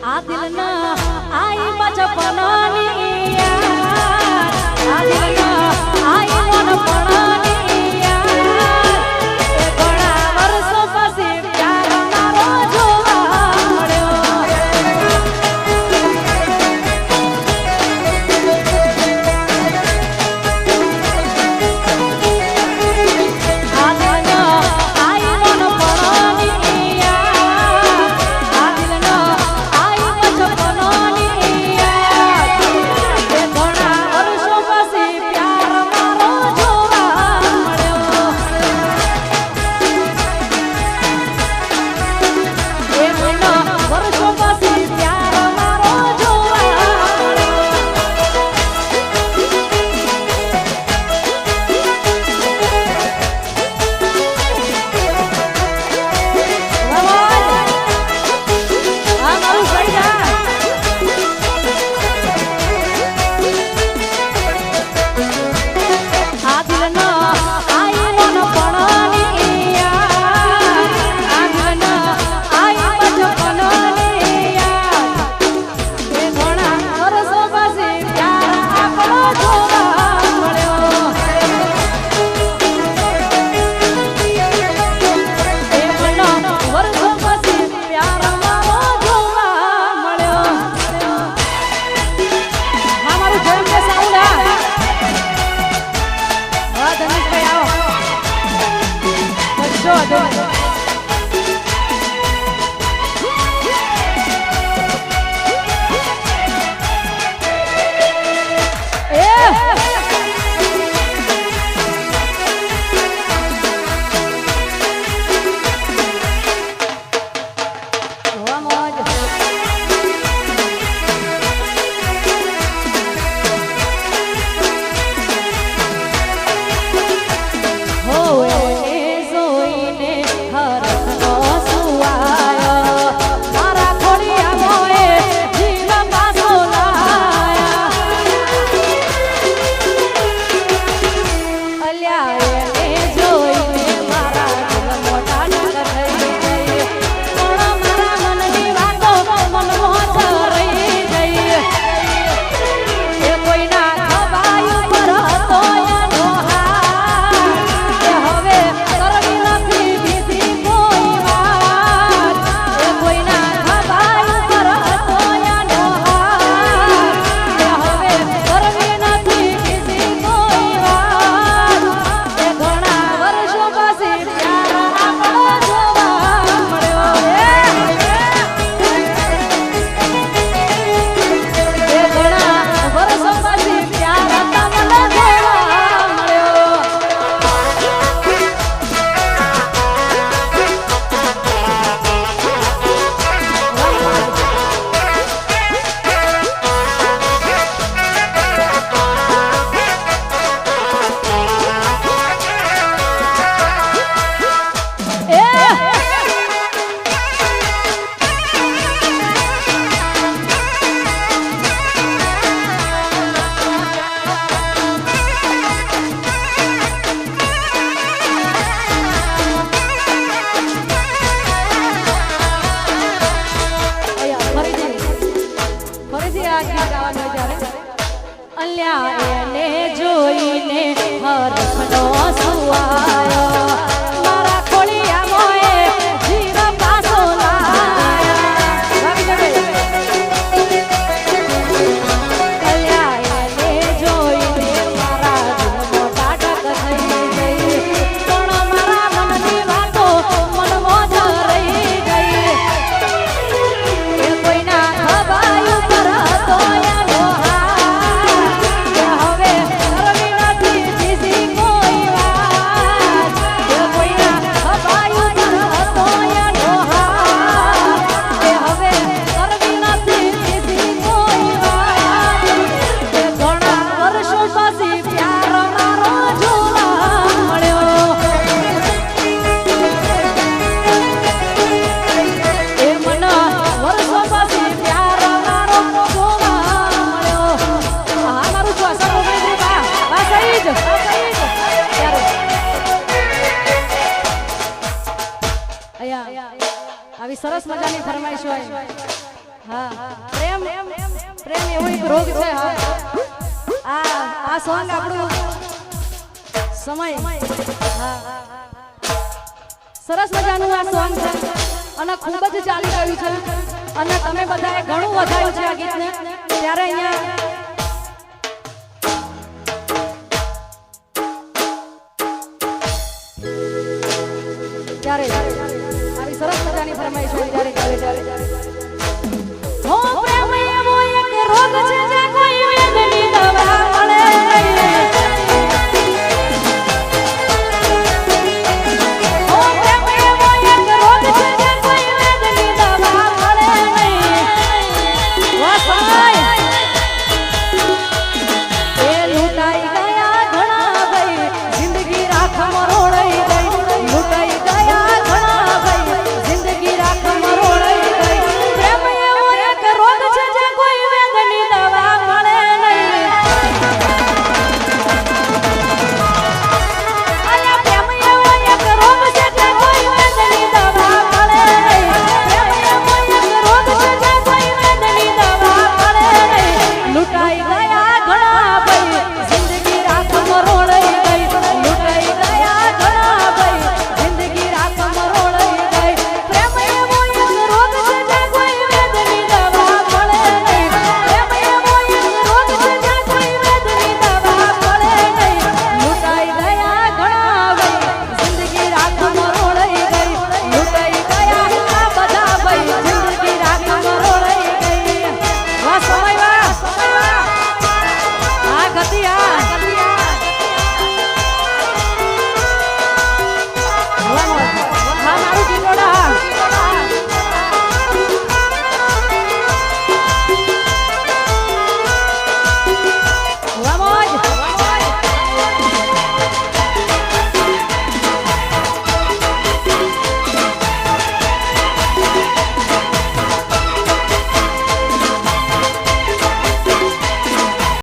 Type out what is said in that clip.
આ દિલના આઈ બચપનાની યાદ આ દિલના આઈ મનપણાની યાદ એ ઘણા વર્ષો પછી પ્યાર મારો જોવા મળ્યો આ દિલના આઈ મનપણાની યાદ આ દિલના આઈ બચપનાની યાદ એ ઘણા વર્ષો પછી પ્યાર મારો જોવા મળ્યો એ ઘણા વર્ષો પછી પ્યાર મારો જોવા મળ્યો આ મારું સૈડા આ દિલના આઈ મનપણાની યાદ આ દિલના આઈ બચપનાની યાદ એ ઘણા વર્ષો પછી પ્યાર આપણો જોવા મળ્યો એ ઘણા વર્ષો પછી પ્યાર મારો જોવા મળ્યો હા મારું જેમ કે સાઉન્ડ હા ધનુષભાઈ આવો બચ્ચો અલ્યા એને જોઈને હરખનો સુવાયો મારા ખોડિયા મોએ જીવ પાછો લાયા અલ્યા એને જોઈને મારા દિલ મોટા ટક થઈ ગઈ પણ મારા મનની વાતો મનમાં જ રહી ગઈ એ કોઈના ખબાયું પર હતો યાનો આવી સરસ મજાની ફરમાઈશ હોય હા પ્રેમ પ્રેમ એવો એક રોગ છે હા આ સોંગ આપણું સમય હા સરસ મજાનું આ સોંગ છે અને ખૂબ જ ચાલી રહ્યું છે અને તમે બધાએ ઘણું વધાર્યું છે આ ગીતને ત્યારે અહીંયા